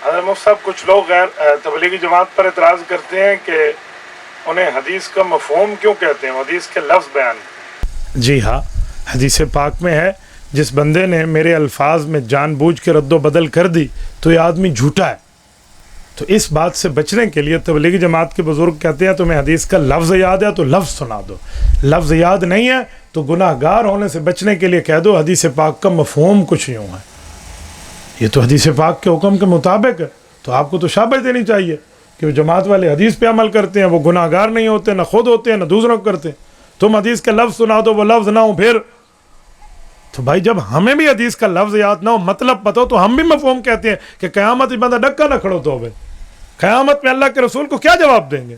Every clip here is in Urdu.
حضرت مفتی صاحب کچھ لوگ غیر تبلیغی جماعت پر اعتراض کرتے ہیں کہ انہیں حدیث کا مفہوم کیوں کہتے ہیں، حدیث کے لفظ بیان کرتے ہیں۔ جی ہاں، حدیث پاک میں ہے جس بندے نے میرے الفاظ میں جان بوجھ کے رد و بدل کر دی تو یہ آدمی جھوٹا ہے۔ تو اس بات سے بچنے کے لیے تبلیغی جماعت کے بزرگ کہتے ہیں تمہیں حدیث کا لفظ یاد ہے تو لفظ سنا دو، لفظ یاد نہیں ہے تو گناہ گار ہونے سے بچنے کے لیے کہہ دو حدیث پاک کا مفہوم کچھ یوں ہے۔ یہ تو حدیث پاک کے حکم کے مطابق ہے، تو آپ کو تو شاباش دینی چاہیے کہ وہ جماعت والے حدیث پہ عمل کرتے ہیں، وہ گناہ گار نہیں ہوتے، نہ خود ہوتے ہیں نہ دوسروں کو کرتے ہیں۔ تم حدیث کے لفظ سنا دو وہ لفظ نہ ہو پھر تو بھائی جب ہمیں بھی حدیث کا لفظ یاد نہ ہو مطلب پتہ ہو تو ہم بھی مفہوم کہتے ہیں کہ قیامت بندہ ڈکا نہ کھڑو تو بھائی قیامت میں اللہ کے رسول کو کیا جواب دیں گے؟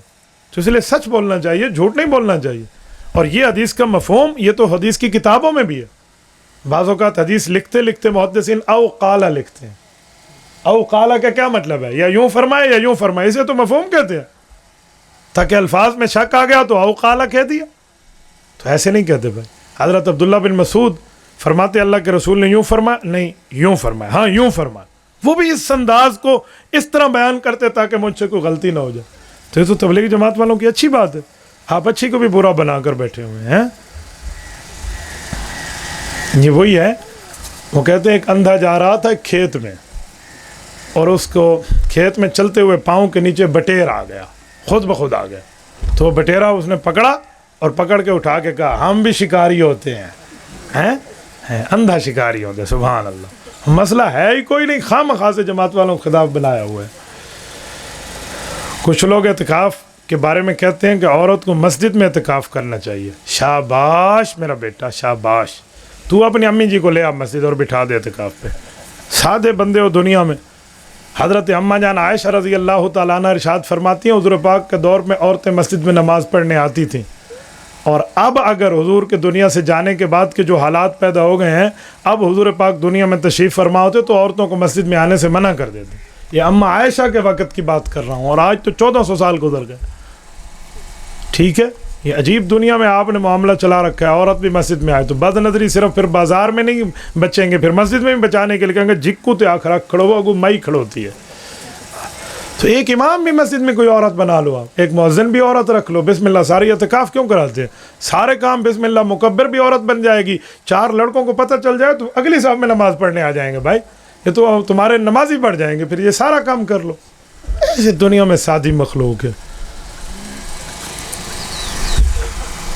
تو اس لیے سچ بولنا چاہیے، جھوٹ نہیں بولنا چاہیے۔ اور یہ حدیث کا مفہوم یہ تو حدیث کی کتابوں میں بھی ہے۔ بعض اوقات حدیث لکھتے لکھتے محدثین او قالا لکھتے ہیں۔ او قالا کا کیا مطلب ہے؟ یا یوں فرمائے یا یوں فرمائے، اسے تو مفہوم کہتے ہیں۔ تاکہ الفاظ میں شک آ گیا تو او قالا کہہ دیا، تو ایسے نہیں کہتے بھائی۔ حضرت عبداللہ بن مسعود فرماتے اللہ کے رسول نے یوں فرمایا، نہیں یوں فرمایا، ہاں یوں فرمایا، وہ بھی اس انداز کو اس طرح بیان کرتے تاکہ مجھ سے کوئی غلطی نہ ہو جائے۔ تو یہ تو تبلیغی جماعت والوں کی اچھی بات ہے، آپ اچھی کو بھی برا بنا کر بیٹھے ہوئے ہیں۔ یہ وہی ہے، وہ کہتے ہیں ایک اندھا جا رہا تھا کھیت میں اور اس کو کھیت میں چلتے ہوئے پاؤں کے نیچے بٹیر آ گیا، خود بخود آ گیا، تو وہ بٹیرا اس نے پکڑا اور پکڑ کے اٹھا کے کہا ہم بھی شکاری ہوتے ہیں، اندھا شکاری ہوتے ہیں۔ سبحان اللہ، مسئلہ ہے ہی کوئی نہیں، خواہ مخواہ سے جماعت والوں کو خطاب بنایا ہوا ہے۔ کچھ لوگ اعتکاف کے بارے میں کہتے ہیں کہ عورت کو مسجد میں اعتکاف کرنا چاہیے۔ شاباش میرا بیٹا، شاباش، تو اپنی امی جی کو لے آ مسجد اور بٹھا دے اعتکاف پہ۔ سادے بندے ہو دنیا میں۔ حضرت اماں جان عائشہ رضی اللہ تعالیٰ عنہ ارشاد فرماتی ہیں حضور پاک کے دور میں عورتیں مسجد میں نماز پڑھنے آتی تھیں، اور اب اگر حضور کے دنیا سے جانے کے بعد کے جو حالات پیدا ہو گئے ہیں، اب حضور پاک دنیا میں تشریف فرما ہوتے تو عورتوں کو مسجد میں آنے سے منع کر دیتے۔ یہ اماں عائشہ کے وقت کی بات کر رہا ہوں، اور آج تو 1400 سال گزر گئے۔ ٹھیک ہے، یہ عجیب دنیا میں آپ نے معاملہ چلا رکھا ہے، عورت بھی مسجد میں آئے تو بد نظری صرف پھر بازار میں نہیں بچیں گے، پھر مسجد میں بھی بچانے کے لیے کہیں گے جھکو تے آخرا کھڑو ہو مئی کھڑوتی ہے۔ تو ایک امام بھی مسجد میں کوئی عورت بنا لو، آپ ایک مؤذن بھی عورت رکھ لو، بسم اللہ ساری اعتکاف کیوں کراتے ہیں؟ سارے کام بسم اللہ، مکبر بھی عورت بن جائے گی، 4 لڑکوں کو پتہ چل جائے تو اگلی صف میں نماز پڑھنے آ جائیں گے، بھائی یہ تو تمہارے نمازی پڑھ جائیں گے، پھر یہ سارا کام کر لو۔ ایسے دنیا میں سادی مخلوق ہے۔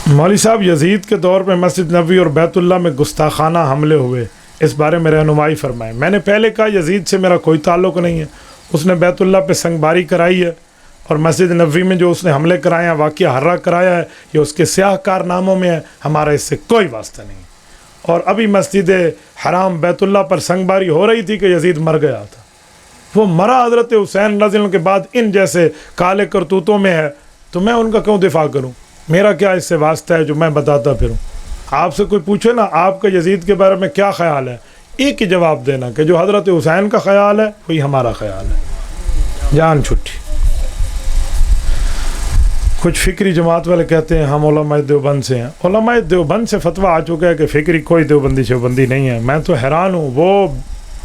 مولوی صاحب یزید کے دور میں مسجد نبوی اور بیت اللہ میں گستاخانہ حملے ہوئے، اس بارے میں رہنمائی فرمائیں۔ میں نے پہلے کہا یزید سے میرا کوئی تعلق نہیں ہے، اس نے بیت اللہ پہ سنگ باری کرائی ہے، اور مسجد نبوی میں جو اس نے حملے کرائے ہیں، واقعہ حرہ کرایا ہے، یہ اس کے سیاہ کارناموں میں ہے، ہمارا اس سے کوئی واسطہ نہیں۔ اور ابھی مسجد حرام بیت اللہ پر سنگ باری ہو رہی تھی کہ یزید مر گیا تھا، وہ مرا حضرت حسین رضی اللہ عنہ کے بعد ان جیسے کالے کرتوتوں میں ہے، تو میں ان کا کیوں دفاع کروں؟ میرا کیا اس سے واسطہ ہے جو میں بتاتا پھروں؟ آپ سے کوئی پوچھے نا آپ کا یزید کے بارے میں کیا خیال ہے، ایک ہی جواب دینا کہ جو حضرت حسین کا خیال ہے وہی ہمارا خیال ہے، جان چھٹی۔ کچھ فکری جماعت والے کہتے ہیں ہم علماء دیوبند سے ہیں۔ علماء دیوبند سے فتویٰ آ چکا ہے کہ فکری کوئی دیوبندی شیوبندی نہیں ہے۔ میں تو حیران ہوں، وہ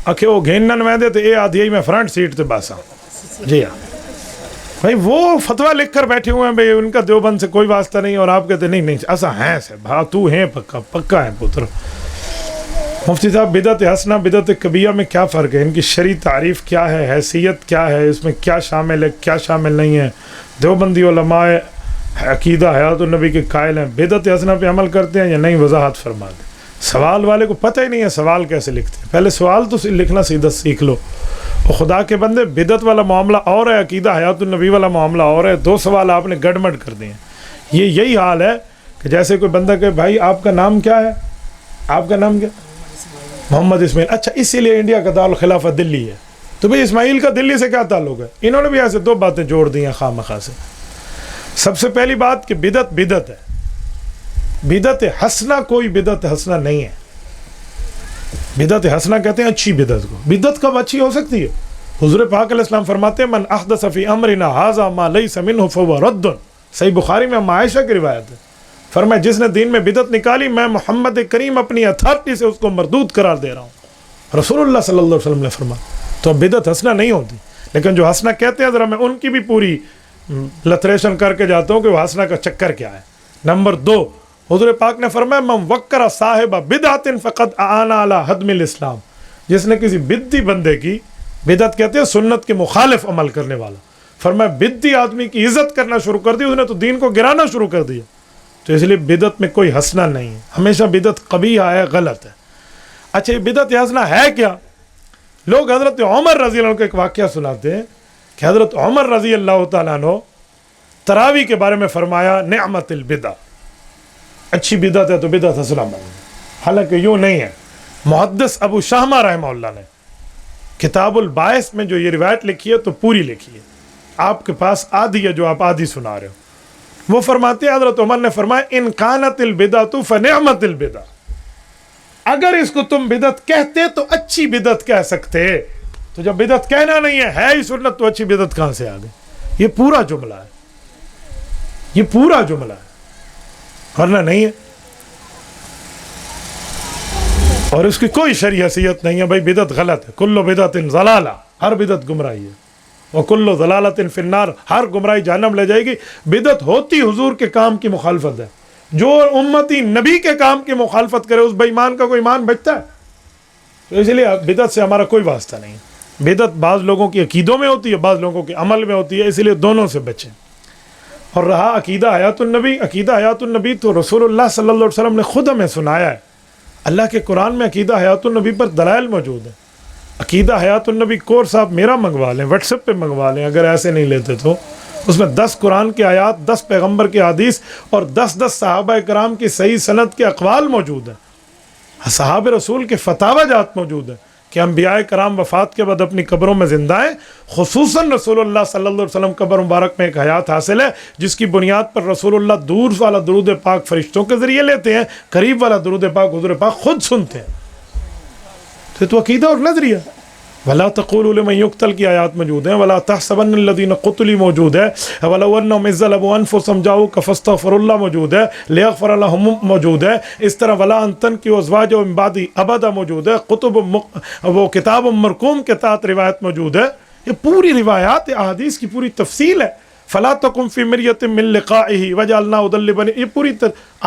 اکھے وہ گھینن میں دے تو اے آدھی میں فرنٹ سیٹ تے باسا، جی ہاں بھائی وہ فتویٰ لکھ کر بیٹھے ہوئے ہیں بھائی ان کا دیوبند سے کوئی واسطہ نہیں، اور آپ کہتے نہیں ایسا ہے سے بھا تو ہیں پکا پکا ہے پتر۔ مفتی صاحب بدعت حسنہ بدعت کبیہ میں کیا فرق ہے؟ ان کی شرعی تعریف کیا ہے، حیثیت کیا ہے، اس میں کیا شامل ہے کیا شامل نہیں ہے؟ دیوبندی علماء عقیدہ حیات النبی کے قائل ہیں، بدعت حسنہ پہ عمل کرتے ہیں یا نہیں؟ وضاحت فرما دیں۔ سوال والے کو پتہ ہی نہیں ہے سوال کیسے لکھتے ہیں، پہلے سوال تو لکھنا سیدھا سیکھ لو۔ اور خدا کے بندے بدعت والا معاملہ اور ہے، عقیدہ حیات النبی والا معاملہ اور ہے، 2 سوال آپ نے گڑمڑ کر دیے ہیں۔ یہی حال ہے کہ جیسے کوئی بندہ کہ بھائی آپ کا نام کیا ہے؟ آپ کا نام کیا؟ محمد اسماعیل۔ اچھا اسی لیے انڈیا کا دارالخلافہ دلی ہے، تو بھئی اسماعیل کا دلی سے کیا تعلق ہے؟ انہوں نے بھی ایسے 2 باتیں جوڑ دی ہیں خواہ مخواہ سے۔ سب سے پہلی بات کہ بدعت بدعت ہے، بدعت حسنہ کوئی بدعت حسنہ نہیں ہے۔ بدعت حسنہ کہتے ہیں اچھی بدعت کو، بدعت کب اچھی ہو سکتی ہے؟ حضور پاک علیہ السلام فرماتے ہیں من احدث فی امرنا ھذا ما لیس منہ فہو رد۔ صحیح بخاری میں عائشہ کی روایت ہے، فرمایا جس نے دین میں بدعت نکالی میں محمد کریم اپنی اتھارٹی سے اس کو مردود قرار دے رہا ہوں، رسول اللہ صلی اللہ علیہ وسلم نے فرمایا۔ تو اب بدعت حسنہ نہیں ہوتی۔ لیکن جو ہنسنا کہتے ہیں ذرا میں ان کی بھی پوری لتریشن کر کے جاتا ہوں کہ وہ ہنسنا کا چکر کیا ہے. نمبر 2، حضور پاک نے فرمایا من وقر صاحب بدعت فقد اعان علی ہدم الاسلام. جس نے کسی بدعتی بندے کی، بدعت کہتے ہیں سنت کے مخالف عمل کرنے والا، فرمایا بدعتی آدمی کی عزت کرنا شروع کر دی، اس نے تو دین کو گرانا شروع کر دیا. تو اس لیے بدعت میں کوئی ہنسنا نہیں ہے، ہمیشہ بدعت قبیح ہے، غلط ہے. اچھا یہ بدعت ہنسنا ہے کیا؟ لوگ حضرت عمر رضی اللہ عنہ کو ایک واقعہ سناتے ہیں کہ حضرت عمر رضی اللہ تعالیٰ عنہ تراویح کے بارے میں فرمایا نعمت البدع، اچھی بدعت ہے تو بدعت حسنہ بن. حالانکہ یوں نہیں ہے. محدث ابو شامہ رحمہ اللہ نے کتاب الباعث میں جو یہ روایت لکھی ہے تو پوری لکھی ہے، آپ کے پاس آدھی ہے جو آپ آدھی سنا رہے ہو. وہ فرماتے ہیں حضرت عمر نے فرمایا ان کانت البدعۃ فنعمت البدع، اگر اس کو تم بدعت کہتے تو اچھی بدعت کہہ سکتے، تو جب بدعت کہنا نہیں ہے ہی سنت تو اچھی بدعت کہاں سے آ گئی؟ یہ پورا جملہ ہے، یہ پورا جملہ ہے، ورنہ نہیں ہے. اور اس کی کوئی شرعی حیثیت نہیں ہے. بھائی بدعت غلط ہے، کل بدعت ضلالہ، ہر بدعت گمراہی ہے، وکل ضلالۃ فی النار، ہر گمراہی جہنم لے جائے گی. بدعت ہوتی حضور کے کام کی مخالفت ہے. جو امتی نبی کے کام کی مخالفت کرے اس بے ایمان کا کوئی ایمان بچتا ہے؟ تو اس لیے بدعت سے ہمارا کوئی واسطہ نہیں. بدعت بعض لوگوں کی عقیدوں میں ہوتی ہے، بعض لوگوں کے عمل میں ہوتی ہے، اس لیے دونوں سے بچیں. اور رہا عقیدہ حیات النبی، عقیدہ حیات النبی تو رسول اللہ صلی اللہ علیہ وسلم نے خود ہمیں سنایا ہے. اللہ کے قرآن میں عقیدہ حیات النبی پر دلائل موجود ہیں. عقیدہ حیات النبی کورس آپ میرا منگوا لیں، واٹس ایپ پہ منگوا لیں اگر ایسے نہیں لیتے تو. اس میں 10 قرآن کے آیات، 10 پیغمبر کے حدیث اور 10 صحابہ کرام کی صحیح سند کے اقوال موجود ہیں. صحابہ رسول کے فتاوی جات موجود ہیں کہ انبیاء کرام وفات کے بعد اپنی قبروں میں زندہ ہیں. خصوصاً رسول اللہ صلی اللہ علیہ وسلم قبر مبارک میں ایک حیات حاصل ہے جس کی بنیاد پر رسول اللہ دور والا درود پاک فرشتوں کے ذریعے لیتے ہیں، قریب والا درود پاک حضور پاک خود سنتے ہیں. تو عقیدہ اور نظریہ. ولا تقولوا لمن يقتل کی آیات موجود ہیں، ولا تحسبن الذين قتلوا موجود ہے، ولو انهم اذ ظلموا انفسهم جاءوك فاستغفروا الله موجود ہے، ليغفر لهم موجود ہے. اس طرح ولا ان تنكحوا ازواجهم من بعد ابدا موجود ہے. وہ کتاب مرقوم کے تحت روایت موجود ہے. یہ پوری روایات احادیث کی پوری تفصیل ہے. فلا تقم في مرية من لقائه وجعلنا هدى لبني، یہ پوری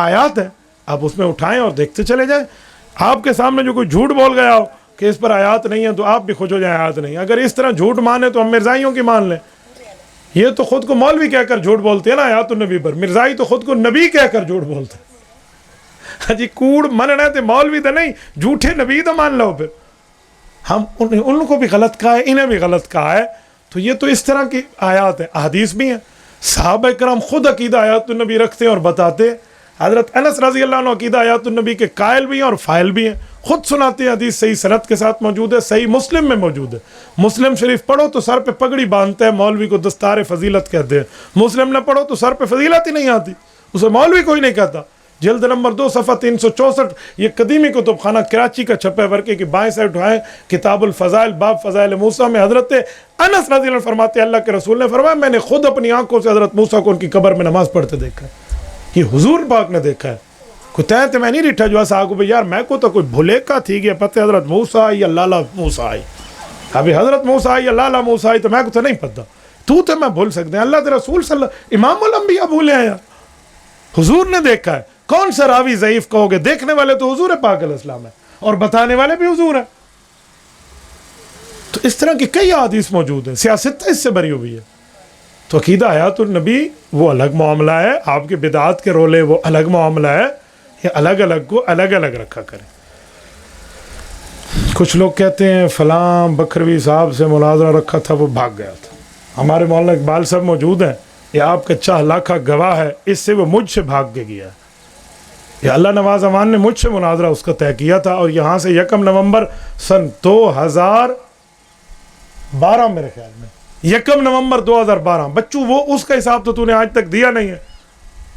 آیات ہے. آپ اس میں اٹھائیں اور دیکھتے چلے جائیں. آپ کے سامنے جو کوئی جھوٹ بول گیا ہو کہ اس پر آیات نہیں ہے تو آپ بھی خوش ہو جائیں آیات نہیں. اگر اس طرح جھوٹ مانے تو ہم مرزائیوں کی مان لیں. یہ تو خود کو مولوی کہہ کر جھوٹ بولتے ہیں نا آیات النبی پر. مرزائی تو خود کو نبی کہہ کر جھوٹ بولتے ہیں. جی کوڑ مننا تے مولوی تو نہیں، جھوٹے نبی تو مان لو. پھر ہم ان کو بھی غلط کہا ہے، انہیں بھی غلط کہا ہے. تو یہ تو اس طرح کی آیات ہیں. احادیث بھی ہیں. صحابہ کرام خود عقیدہ آیات النبی رکھتے ہیں اور بتاتے ہیں. حضرت انس رضی اللہ عنہ عقیدہ آیات النبی کے قائل بھی ہیں اور فائل بھی ہیں. خود سناتے ہیں، حدیث صحیح سند کے ساتھ موجود ہے، صحیح مسلم میں موجود ہے. مسلم شریف پڑھو تو سر پہ پگڑی باندھتا ہے، مولوی کو دستار فضیلت کہتے ہیں. مسلم نہ پڑھو تو سر پہ فضیلت ہی نہیں آتی، اسے مولوی کوئی نہیں کہتا. جلد نمبر 2 صفحہ 364، یہ قدیمی کتب خانہ کراچی کا چھپا ہے. ورقے کی بائیں سائڈ اٹھائیں، کتاب الفضائل باب فضائل موسیٰ میں حضرت انس رضی اللہ عنہ فرماتے ہیں اللہ کے رسول نے فرمایا میں نے خود اپنی آنکھوں سے حضرت موسیٰ کو ان کی قبر میں نماز پڑھتے دیکھا ہے. یہ حضور پاک نے دیکھا ہے. کوئی تیتے میں نہیں ریٹھا جو ایسا آگو بھئی یار میں کو تو کوئی بھولے کا تھی گیا پتہ حضرت موسیٰ آئی یا لالا موسیٰ آئی. ابھی حضرت موسیٰ آئی یا لالا موسیٰ آئی تو میں کو تو نہیں پتہ. تو میں بھول سکتے ہیں. اللہ کے رسول صلی اللہ امام الانبیاء بھولے ہیں یا حضور نے دیکھا ہے. کون سا راوی ضعیف کہو گے؟ دیکھنے والے تو حضور پاک علیہ السلام ہے اور بتانے والے بھی حضور ہیں. تو اس طرح کی کئی احادیث موجود ہیں. سیاست اس سے بری ہوئی ہے. تو عقیدہ حیات النبی وہ الگ معاملہ ہے، آپ کے بدعات کے رولے وہ الگ معاملہ ہے. یہ الگ الگ کو الگ الگ رکھا کریں. کچھ لوگ کہتے ہیں فلاں بکروی صاحب سے مناظرہ رکھا تھا وہ بھاگ گیا تھا. ہمارے مولانا اقبال صاحب موجود ہیں، یہ آپ کا چاہ لاکھا گواہ ہے، اس سے وہ مجھ سے بھاگ کے گیا. یہ اللہ نواز امان نے مجھ سے مناظرہ اس کا طے کیا تھا اور یہاں سے 1 نومبر سن 2012 میرے خیال میں 1 نومبر 2012 بچوں وہ اس کا حساب تو نے آج تک دیا نہیں ہے.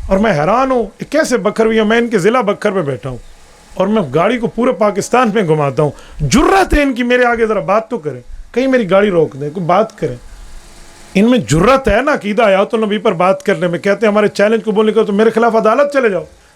اور میں حیران ہوں کیسے بکروی ہیں. میں ان کے ضلع بکر میں بیٹھا ہوں اور میں گاڑی کو پورے پاکستان میں گھماتا ہوں. جرأت ہے ان کی میرے آگے ذرا بات تو کریں، کہیں میری گاڑی روک دیں، کوئی بات کریں. ان میں جرأت ہے نا عقیدہ حیات النبی پر بات کرنے میں. کہتے ہیں ہمارے چیلنج کو بولنے کا تو میرے خلاف عدالت چلے جاؤ.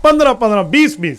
15-15, 20-20,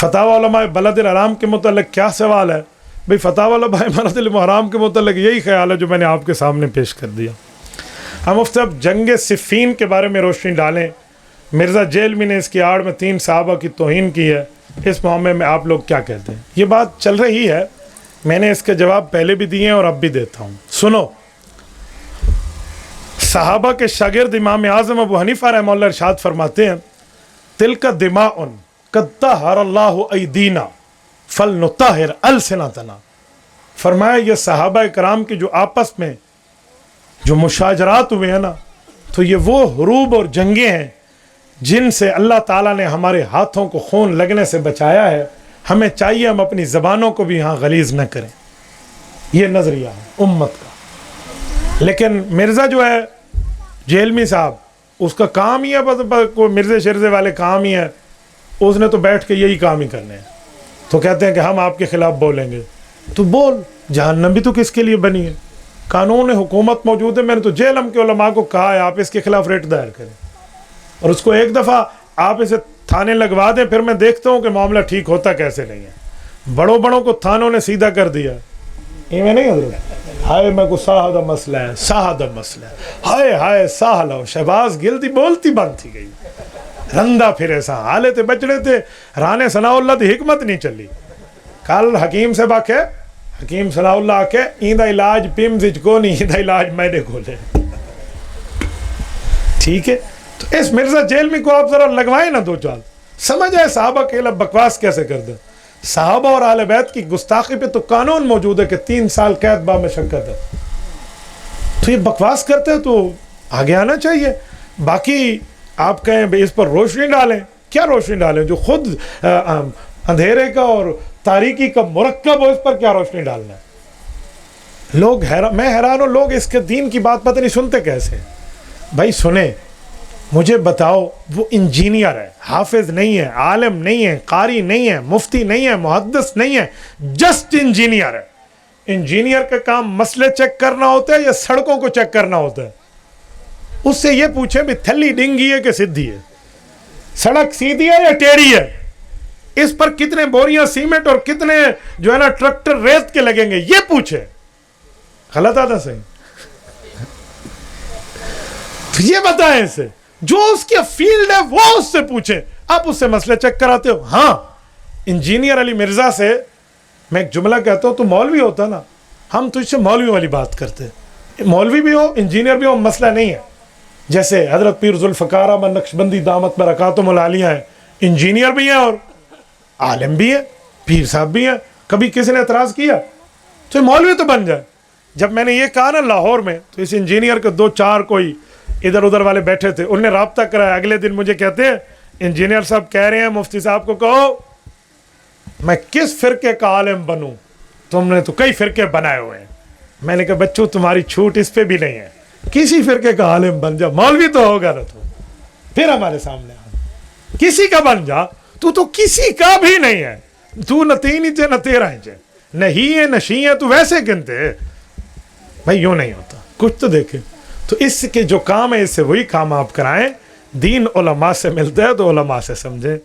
فتاوا علماء بلد الحرام کے متعلق کیا سوال ہے؟ بھئی فتاوا علماء بلد الحرام کے متعلق یہی خیال ہے جو میں نے آپ کے سامنے پیش کر دیا. ہم مفتی صاحب جنگ صفین کے بارے میں روشنی ڈالیں. مرزا جیلمی نے اس کی آڑ میں 3 صحابہ کی توہین کی ہے، اس معاملے میں آپ لوگ کیا کہتے ہیں؟ یہ بات چل رہی ہے، میں نے اس کے جواب پہلے بھی دیے ہیں اور اب بھی دیتا ہوں. سنو، صحابہ کے شاگرد امام اعظم ابو حنیفہ رحمہ اللہ ارشاد فرماتے ہیں تلک دماء قد طہر اللہ ایدینا فلنطہر السنتنا. فرمایا یہ صحابہ کرام کی جو آپس میں جو مشاجرات ہوئے ہیں نا، تو یہ وہ حروب اور جنگیں ہیں جن سے اللہ تعالیٰ نے ہمارے ہاتھوں کو خون لگنے سے بچایا ہے. ہمیں چاہیے ہم اپنی زبانوں کو بھی یہاں غلیظ نہ کریں. یہ نظریہ ہے امت کا. لیکن مرزا جو ہے جیلمی صاحب، اس کا کام ہی ہے بس کوئی مرزے شرزے والے کام ہی ہے، اس نے تو بیٹھ کے یہی کام ہی کرنے ہیں. تو کہتے ہیں کہ ہم آپ کے خلاف بولیں گے. تو بول، جہنم بھی تو کس کے لیے بنی ہے؟ قانون حکومت موجود ہے. میں نے تو جیلم کے علماء کو کہا ہے آپ اس کے خلاف ریٹ دائر کریں، اور اس کو ایک دفعہ آپ اسے تھانے لگوا دیں، پھر میں دیکھتا ہوں کہ معاملہ ٹھیک ہوتا کیسے نہیں ہے. بڑوں کو تھانوں نے سیدھا کر دیا. یہ میں نہیں حضرت ہائے میں کو ساہدہ مسئلہ ہے، ساہدہ مسئلہ ہے، ہائے ہائے ساہلو شہباز گلتی بولتی بند تھی گئی، رندہ پھرے سا حالے تے بچڑے تے رانے ثناء اللہ دی حکمت نہیں چلی. کل حکیم سے باکھے حکیم ثناء اللہ آکے ایندہ علاج پیم زج کو نہیں، ایندہ علاج میڈے کو لے. ٹھیک ہے، تو اس مرزا جیلمی کو آپ ذرا لگوائیں نا 2 چال، سمجھ آئے صحابہ کے خلاف بکواس کیسے کر دیں. صحابہ اور اہل بیت کی گستاخی پہ تو قانون موجود ہے کہ 3 سال قید با مشقت ہے. تو یہ بکواس کرتے ہیں تو آگے آنا چاہیے. باقی آپ کہیں بھئی اس پر روشنی ڈالیں، کیا روشنی ڈالیں؟ جو خود اندھیرے کا اور تاریکی کا مرکب ہو، اس پر کیا روشنی ڈالنا ہے؟ لوگ میں حیران ہوں، لوگ اس کے دین کی بات پتہ نہیں سنتے کیسے. بھائی سنیں، مجھے بتاؤ، وہ انجینئر ہے، حافظ نہیں ہے، عالم نہیں ہے، قاری نہیں ہے، مفتی نہیں ہے، محدث نہیں ہے، جسٹ انجینئر ہے. انجینئر کا کام مسئلے چیک کرنا ہوتا ہے یا سڑکوں کو چیک کرنا ہوتا ہے؟ اس سے یہ پوچھیں بھی تھلی ڈنگی ہے کہ سدھی ہے، سڑک سیدھی ہے یا ٹیڑھی ہے، اس پر کتنے بوریاں سیمنٹ اور کتنے جو ہے نا ٹریکٹر ریت کے لگیں گے، یہ پوچھیں. غلط آتا صحیح؟ تو یہ بتائیں اسے، جو اس کی فیلڈ ہے وہ اس سے پوچھیں. آپ اس سے مسئلے چیک کراتے ہو. ہاں، انجینئر علی مرزا سے میں ایک جملہ کہتا ہوں، تو مولوی ہوتا نا، ہم تجھ سے مولوی والی بات کرتے. مولوی بھی ہو، انجینئر بھی ہو، مسئلہ نہیں ہے. جیسے حضرت پیر ذوالفقار احمد نقشبندی دامت برکاتہم العالیہ ہیں، انجینئر بھی ہیں اور عالم بھی ہیں، پیر صاحب بھی ہیں. کبھی کسی نے اعتراض کیا؟ تو مولوی تو بن جائے. جب میں نے یہ کہا نا لاہور میں، تو اس انجینئر کے 2-4 کوئی ادھر ادھر والے بیٹھے تھے، انہوں نے رابطہ کرایا. اگلے دن مجھے کہتے ہیں انجینئر صاحب کہہ رہے ہیں مفتی صاحب کو کہو میں کس فرقے کا عالم بنوں، تم نے تو کئی فرقے بنائے ہوئے ہیں. میں نے کہا بچوں تمہاری چھوٹ اس پہ بھی نہیں ہے، کسی فرقے کا عالم بن جا، مولوی تو ہوگا نا. تو پھر ہمارے سامنے آ کسی کا بن جا، تو کسی کا بھی نہیں ہے. تو نہ 3 انچ نہ 13 انچ، نہ ہی ہے نہ شی ہے، تو ویسے گنتے. بھائی یوں نہیں ہوتا، کچھ تو دیکھے. تو اس کے جو کام ہے اس سے وہی کام آپ کرائیں. دین علماء سے ملتا ہے تو علماء سے سمجھیں.